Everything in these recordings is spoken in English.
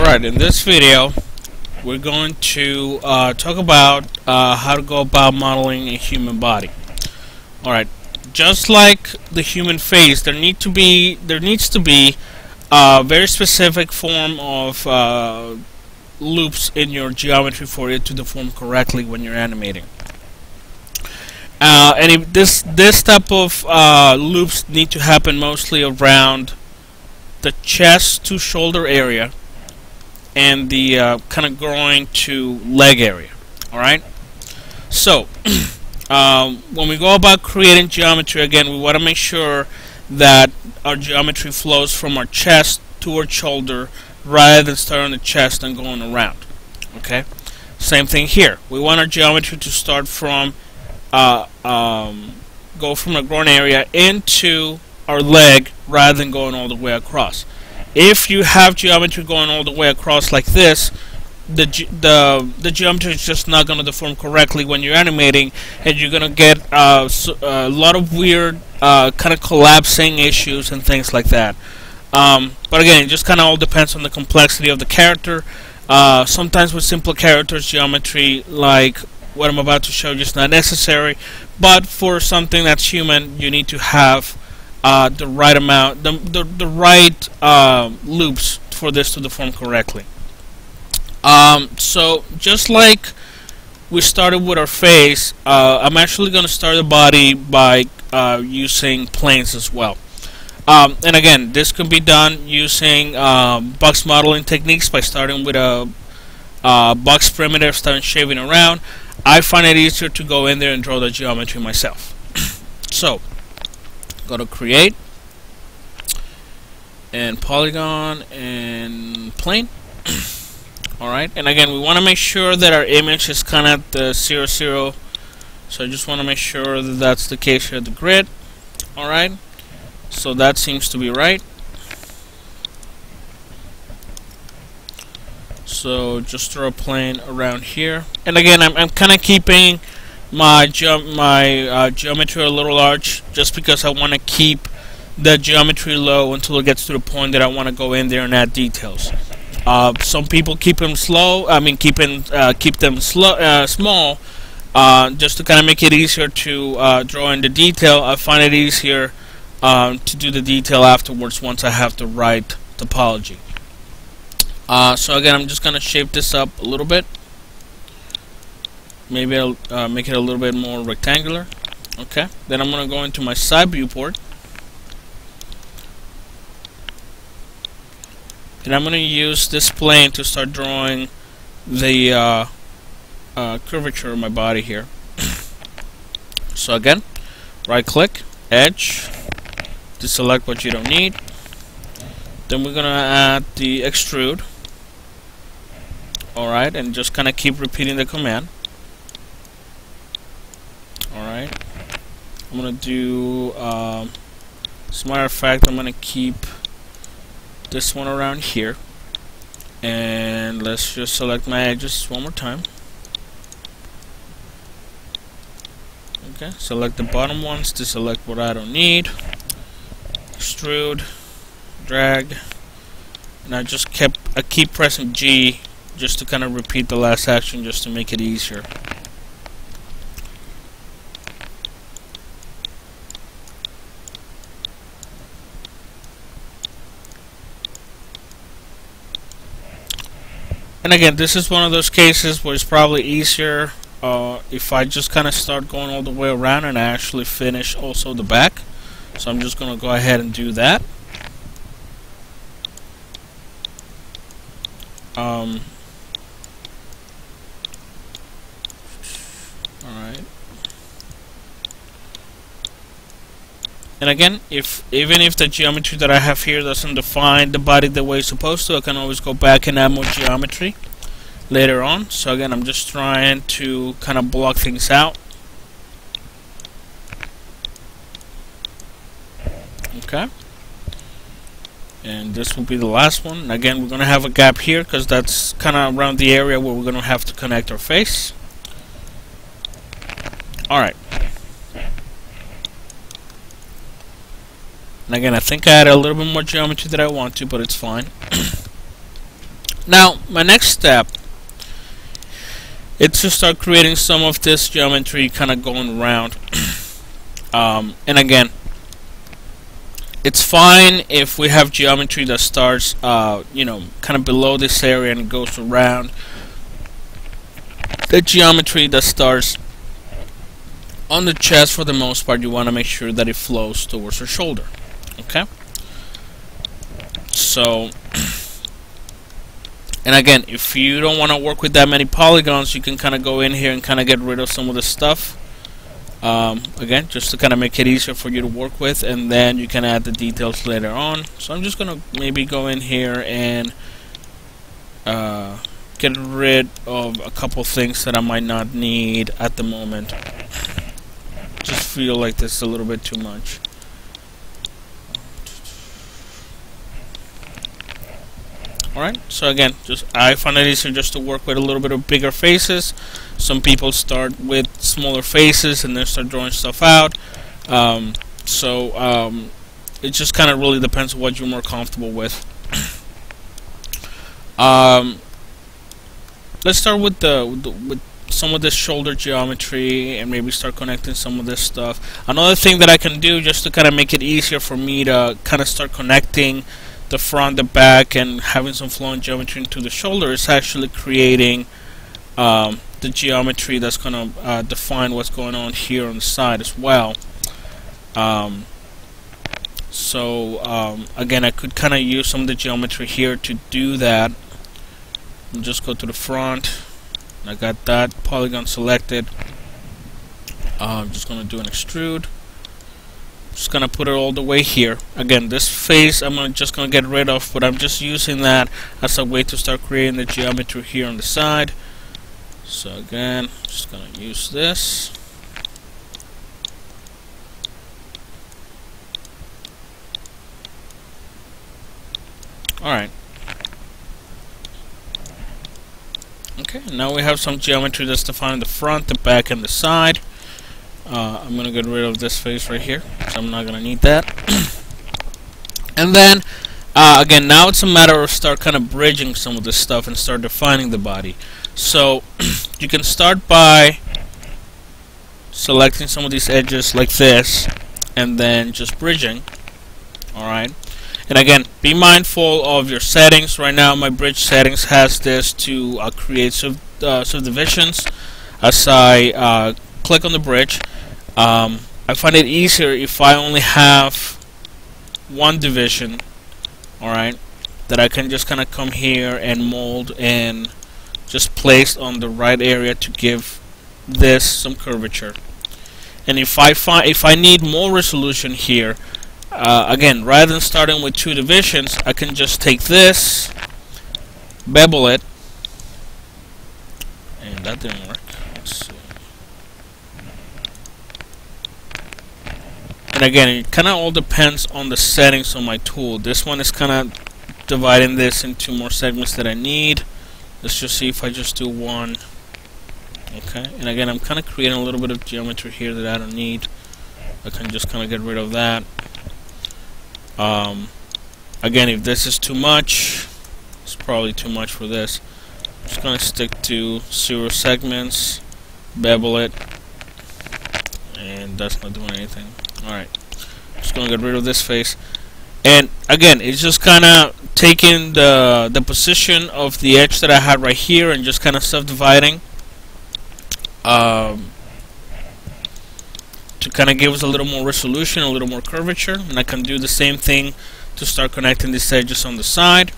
Alright, in this video we're going to talk about how to go about modeling a human body. Alright, just like the human face, there needs to be a very specific form of loops in your geometry for it to deform correctly when you're animating. And this type of loops need to happen mostly around the chest to shoulder area and the kind of groin to leg area. Alright, so when we go about creating geometry, again, we want to make sure that our geometry flows from our chest to our shoulder rather than starting on the chest and going around. Okay, same thing here. We want our geometry to start from go from the groin area into our leg rather than going all the way across. If you have geometry going all the way across like this, the geometry is just not going to deform correctly when you're animating, and you're going to get a lot of weird kind of collapsing issues and things like that. But again, it just kind of all depends on the complexity of the character. Sometimes with simple characters, geometry like what I'm about to show you is not necessary, but for something that's human, you need to have the right amount, the right loops for this to deform correctly. So just like we started with our face, I'm actually going to start the body by using planes as well. And again, this can be done using box modeling techniques by starting with a box primitive, starting shaving around. I find it easier to go in there and draw the geometry myself. So go to create and polygon and plane. Alright, and again, we want to make sure that our image is kind of the 0, 0. So I just want to make sure that that's the case here at the grid. Alright, so that seems to be right. So just draw a plane around here, and again, I'm kind of keeping my geometry a little large, just because I want to keep the geometry low until it gets to the point that I want to go in there and add details. Some people keep them slow. I mean, keep them small, just to kind of make it easier to draw in the detail. I find it easier to do the detail afterwards once I have the right topology. So again, I'm just gonna shape this up a little bit. Maybe I'll make it a little bit more rectangular. Okay, then I'm gonna go into my side viewport, and I'm gonna use this plane to start drawing the curvature of my body here. So again, right click, edge, deselect what you don't need. Then we're gonna add the extrude. Alright, and just kind of keep repeating the command. Alright, I'm gonna do as a matter of fact, I'm gonna keep this one around here, and let's just select my edges one more time. Okay, select the bottom ones to select what I don't need, extrude, drag, and I keep pressing G just to kind of repeat the last action, just to make it easier. And again, this is one of those cases where it's probably easier if I just kind of start going all the way around and I actually finish also the back. So I'm just going to go ahead and do that. Alright. And again, even if the geometry that I have here doesn't define the body the way it's supposed to, I can always go back and add more geometry later on. So again, I'm just trying to kind of block things out. Okay. And this will be the last one. And again, we're going to have a gap here because that's kind of around the area where we're going to have to connect our face. Alright. And again, I think I added a little bit more geometry than I want to, but it's fine. Now, my next step is to start creating some of this geometry kind of going around. And again, it's fine if we have geometry that starts, you know, kind of below this area and goes around. The geometry that starts on the chest, for the most part, you want to make sure that it flows towards your shoulder. Okay? So, and again, if you don't want to work with that many polygons, you can kind of go in here and kind of get rid of some of the stuff. Again, just to kind of make it easier for you to work with, and then you can add the details later on. So I'm just going to maybe go in here and get rid of a couple things that I might not need at the moment. Just feel like this is a little bit too much. Alright, so again, I find it easier just to work with a little bit of bigger faces. Some people start with smaller faces and then start drawing stuff out. It just kind of really depends on what you're more comfortable with. Let's start with with some of this shoulder geometry and maybe start connecting some of this stuff. Another thing that I can do just to kind of make it easier for me to kind of start connecting the front, the back, and having some flowing geometry into the shoulder is actually creating the geometry that's going to define what's going on here on the side as well. Again, I could kind of use some of the geometry here to do that. And just go to the front. I got that polygon selected. I'm just going to do an extrude. Just gonna put it all the way here. Again, this face I'm just gonna get rid of, but I'm just using that as a way to start creating the geometry here on the side. So again, just gonna use this. Alright. Okay, now we have some geometry that's defining the front, the back, and the side. I'm going to get rid of this face right here, so I'm not going to need that. And then, again, now it's a matter of start kind of bridging some of this stuff and start defining the body. So, you can start by selecting some of these edges like this, and then just bridging. Alright. And again, be mindful of your settings. Right now, my bridge settings has this to create subdivisions as I click on the bridge. I find it easier if I only have one division, alright, that I can just kind of come here and mold and just place on the right area to give this some curvature. And if I need more resolution here, again, rather than starting with two divisions, I can just take this, bevel it, and that didn't work. Let's see. And again, it kind of all depends on the settings on my tool. This one is kind of dividing this into more segments that I need. Let's just see if I just do one. Okay, and again, I'm kind of creating a little bit of geometry here that I don't need. I can just kind of get rid of that. Again, if this is too much, it's probably too much for this. I'm just going to stick to 0 segments, bevel it, and that's not doing anything. Alright, just going to get rid of this face. And again, it's just kind of taking the position of the edge that I had right here and just kind of subdividing to kind of give us a little more resolution, a little more curvature. And I can do the same thing to start connecting these edges on the side.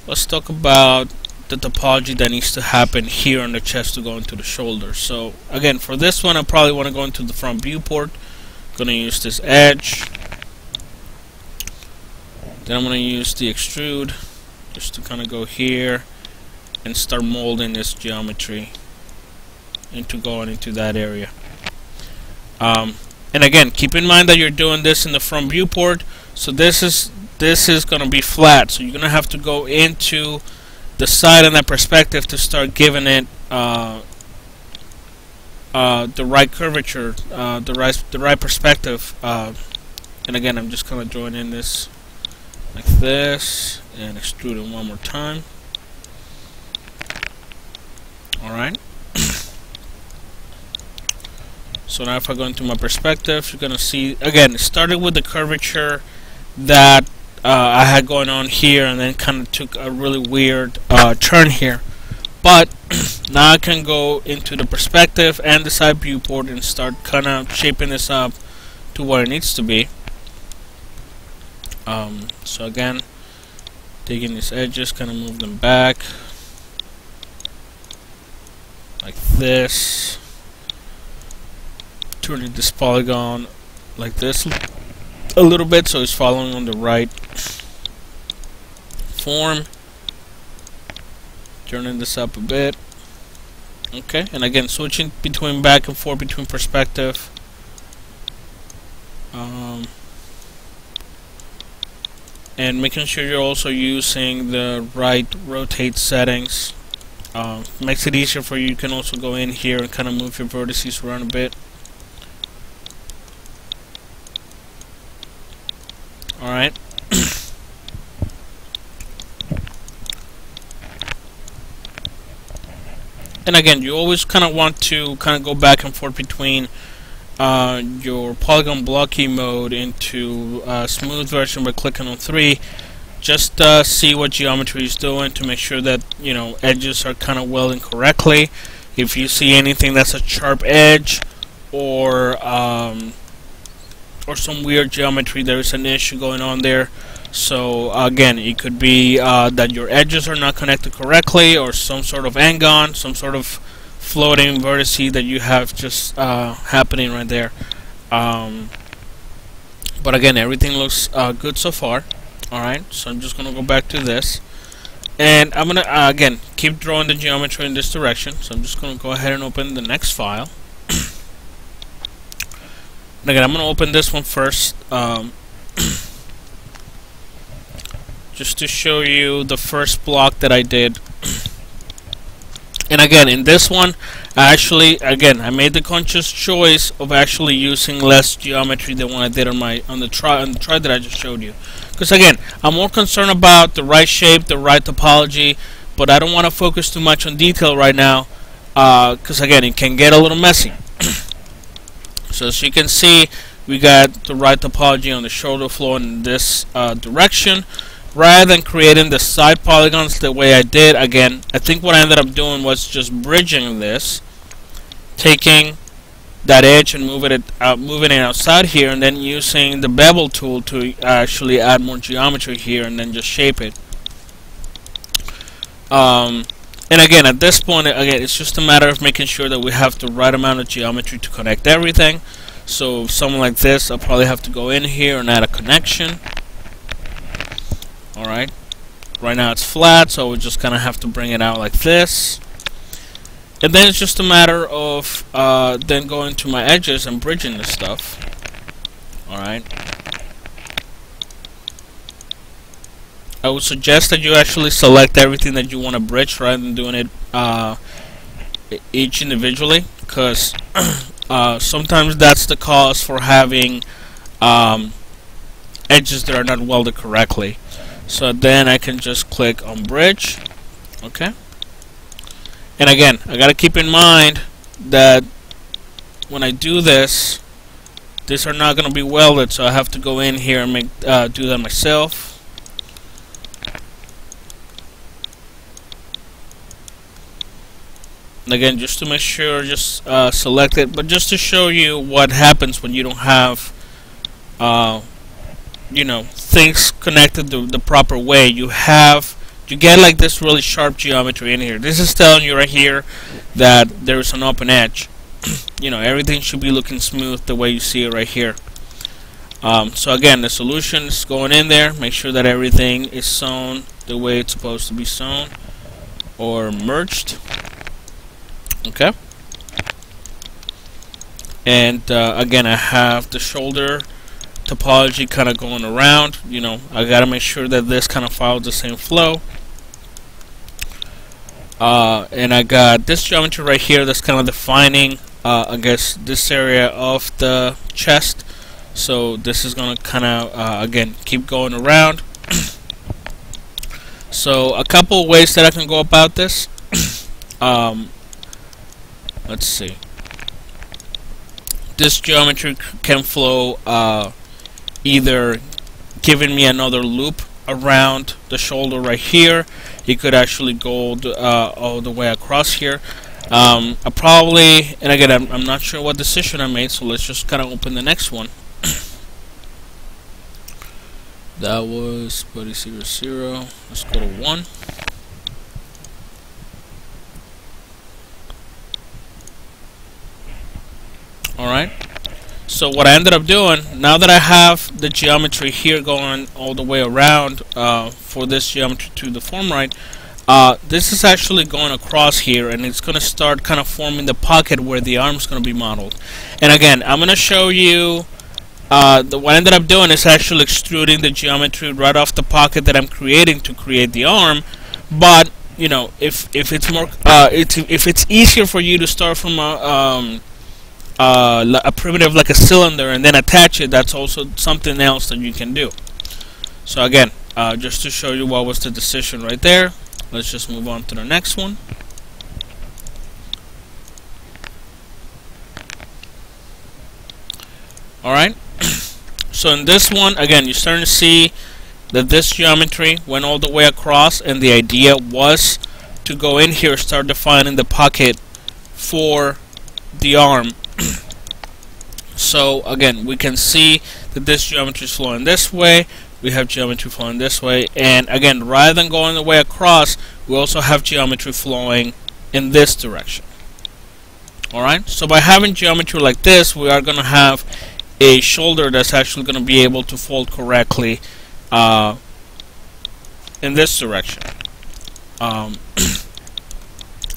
Let's talk about the topology that needs to happen here on the chest to go into the shoulder. So again, for this one, I probably want to go into the front viewport. Going to use this edge. Then I'm going to use the extrude just to kind of go here and start molding this geometry into going into that area. And again, keep in mind that you're doing this in the front viewport, so this is going to be flat, so you're going to have to go into the side and that perspective to start giving it the right curvature, the right perspective. And again, I'm just kind of drawing in this like this, and extrude it one more time. Alright. So now if I go into my perspective, you're gonna see, again, it started with the curvature that I had going on here, and then kind of took a really weird turn here. But now I can go into the perspective and the side viewport and start kind of shaping this up to what it needs to be. So again, taking these edges, kind of move them back like this, turning this polygon like this a little bit so it's following on the right form, turning this up a bit. Okay, and again switching between back and forth between perspective. And making sure you're also using the right rotate settings. Makes it easier for you. You can also go in here and kind of move your vertices around a bit. Alright. And again, you always kind of want to kind of go back and forth between your polygon blocky mode into smooth version by clicking on 3. Just see what geometry is doing to make sure that, you know, edges are kind of welding correctly. If you see anything that's a sharp edge or some weird geometry, there is an issue going on there. So again, it could be that your edges are not connected correctly, or some sort of angon, some sort of floating vertice that you have just happening right there. But again, everything looks good so far. Alright, so I'm just gonna go back to this, and I'm gonna again keep drawing the geometry in this direction. So I'm just gonna go ahead and open the next file. And again, I'm gonna open this one first, just to show you the first block that I did. And again, in this one, I made the conscious choice of actually using less geometry than what I did on the try that I just showed you. Because again, I'm more concerned about the right shape, the right topology, but I don't want to focus too much on detail right now, because again, it can get a little messy. So as you can see, we got the right topology on the shoulder floor in this direction. Rather than creating the side polygons the way I did, again, I think what I ended up doing was just bridging this, taking that edge and moving it outside here, and then using the bevel tool to actually add more geometry here, and then just shape it. And again, at this point, again, it's just a matter of making sure that we have the right amount of geometry to connect everything. So something like this, I'll probably have to go in here and add a connection. Alright, right now it's flat, so we just kind of have to bring it out like this. And then it's just a matter of then going to my edges and bridging this stuff. Alright. I would suggest that you actually select everything that you want to bridge rather than doing it each individually, because sometimes that's the cause for having edges that are not welded correctly. So then I can just click on bridge. Okay. And again, I gotta keep in mind that when I do this, these are not gonna be welded, so I have to go in here and do that myself. And again, just to make sure, just select it, but just to show you what happens when you don't have you know, things connected the proper way. You get like this really sharp geometry in here. This is telling you right here that there's an open edge. You know, everything should be looking smooth the way you see it right here. So again, the solution is going in there. Make sure that everything is sewn the way it's supposed to be sewn or merged. Okay. And again, I have the shoulder topology kind of going around. You know, I gotta make sure that this kind of follows the same flow. And I got this geometry right here that's kind of defining, I guess, this area of the chest. So this is gonna kind of again keep going around. So a couple of ways that I can go about this. Let's see. This geometry can flow either giving me another loop around the shoulder right here. It could actually go all the way across here. I probably, and again, I'm not sure what decision I made, so let's just kind of open the next one. That was buddy 0, 0. Let's go to 1. Alright. So what I ended up doing, now that I have the geometry here going all the way around for this geometry to deform right, this is actually going across here, and it's going to start kind of forming the pocket where the arm's going to be modeled. And again, I'm going to show you what I ended up doing is actually extruding the geometry right off the pocket that I'm creating to create the arm. But you know, if it's more if it's easier for you to start from a primitive like a cylinder and then attach it, that's also something else that you can do. So again, just to show you what was the decision right there, let's just move on to the next one. Alright, so in this one, again, you're starting to see that this geometry went all the way across, and the idea was to go in here, start defining the pocket for the arm. So again, we can see that this geometry is flowing this way, we have geometry flowing this way, and again, rather than going the way across, we also have geometry flowing in this direction. Alright, so by having geometry like this, we are going to have a shoulder that's actually going to be able to fold correctly in this direction. And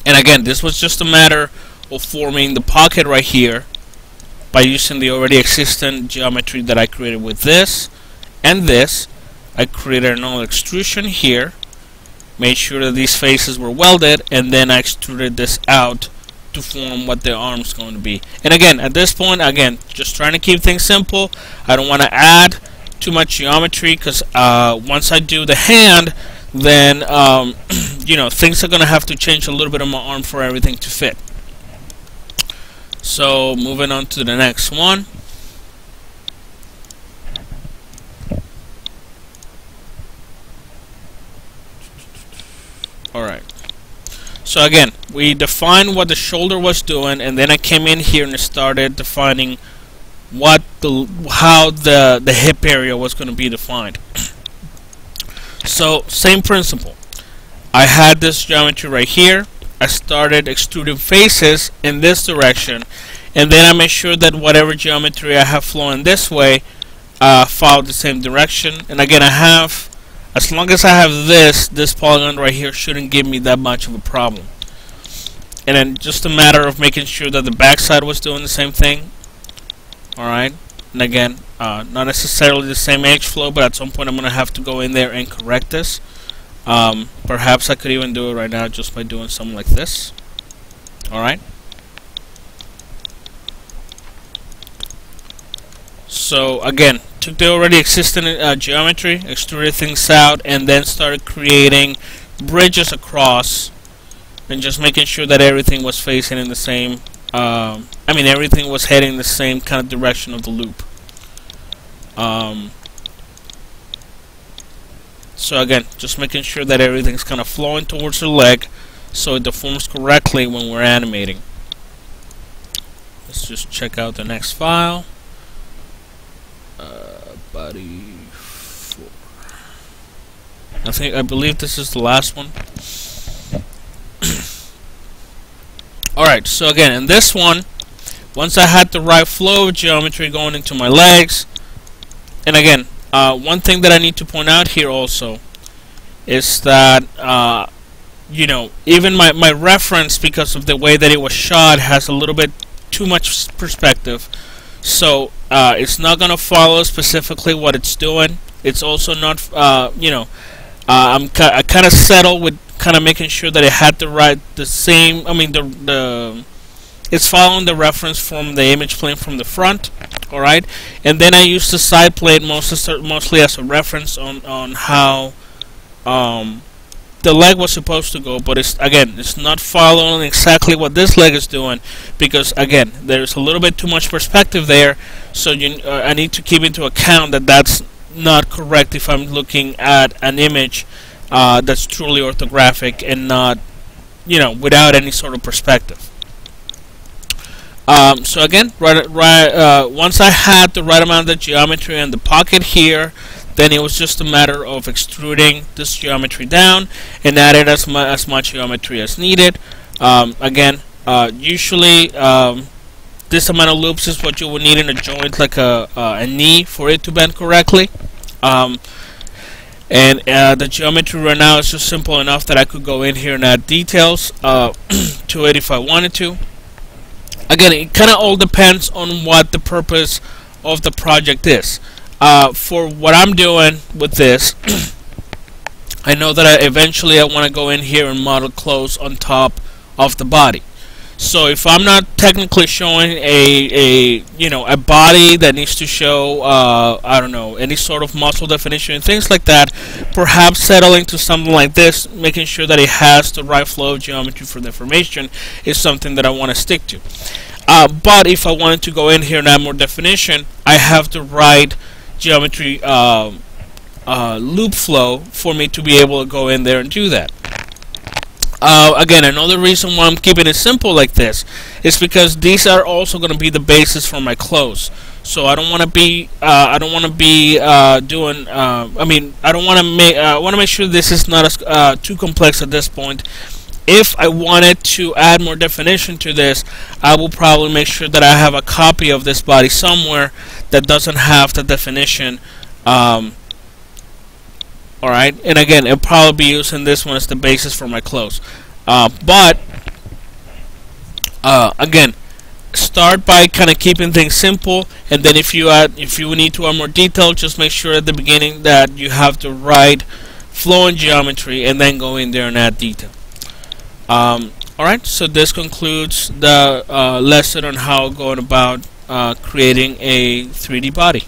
again, this was just a matter of forming the pocket right here by using the already existing geometry that I created with this and this. I created another extrusion here, made sure that these faces were welded, and then I extruded this out to form what the arm's going to be. And again, at this point, again, just trying to keep things simple. I don't want to add too much geometry, because once I do the hand, then you know, things are going to have to change a little bit on my arm for everything to fit. So moving on to the next one. Alright. So again, we defined what the shoulder was doing, and then I came in here and started defining what how the hip area was going to be defined. So same principle. I had this geometry right here. I started extruding faces in this direction, and then I made sure that whatever geometry I have flowing this way followed the same direction. And again, I have, as long as I have this polygon right here, shouldn't give me that much of a problem. And then just a matter of making sure that the backside was doing the same thing. Alright, and again, not necessarily the same edge flow, but at some point I'm going to have to go in there and correct this. Perhaps I could even do it right now just by doing something like this. Alright. So again, took the already existing geometry, extruded things out, and then started creating bridges across, and just making sure that everything was facing in the same, everything was heading the same kind of direction of the loop. So again, just making sure that everything's kind of flowing towards the leg so it deforms correctly when we're animating. Let's just check out the next file. Body 4. I believe this is the last one. Alright, so again, in this one, once I had the right flow of geometry going into my legs, and again, one thing that I need to point out here also is that you know, even my reference, because of the way that it was shot, has a little bit too much perspective. So it's not going to follow specifically what it's doing. It's also not, I kind of settled with kind of making sure that it had it's following the reference from the image plane from the front. Alright, and then I used the side plate mostly as a reference on how the leg was supposed to go, but it's not following exactly what this leg is doing, because again there's a little bit too much perspective there. So I need to keep into account that that's not correct if I'm looking at an image that's truly orthographic and not, without any sort of perspective. So again, once I had the right amount of geometry in the pocket here, then it was just a matter of extruding this geometry down and added as much geometry as needed. Again, usually this amount of loops is what you would need in a joint like a knee for it to bend correctly. And the geometry right now is just simple enough that I could go in here and add details to it if I wanted to. Again, it kind of all depends on what the purpose of the project is. For what I'm doing with this, I know that eventually I want to go in here and model clothes on top of the body. So if I'm not technically showing a body that needs to show I don't know, any sort of muscle definition and things like that, perhaps settling to something like this, making sure that it has the right flow of geometry for deformation, is something that I want to stick to. But if I wanted to go in here and add more definition, I have the right geometry loop flow for me to be able to go in there and do that. Again, another reason why I'm keeping it simple like this is because these are also going to be the basis for my clothes. So I don't want to be doing. I don't want to make. I want to make sure this is not as too complex at this point. If I wanted to add more definition to this, I will probably make sure that I have a copy of this body somewhere that doesn't have the definition. Alright, and again, I'll probably be using this one as the basis for my clothes. Again, start by kind of keeping things simple, and then if you need to add more detail, just make sure at the beginning that you have the right flow and geometry, and then go in there and add detail. Alright, so this concludes the lesson on how going about creating a 3D body.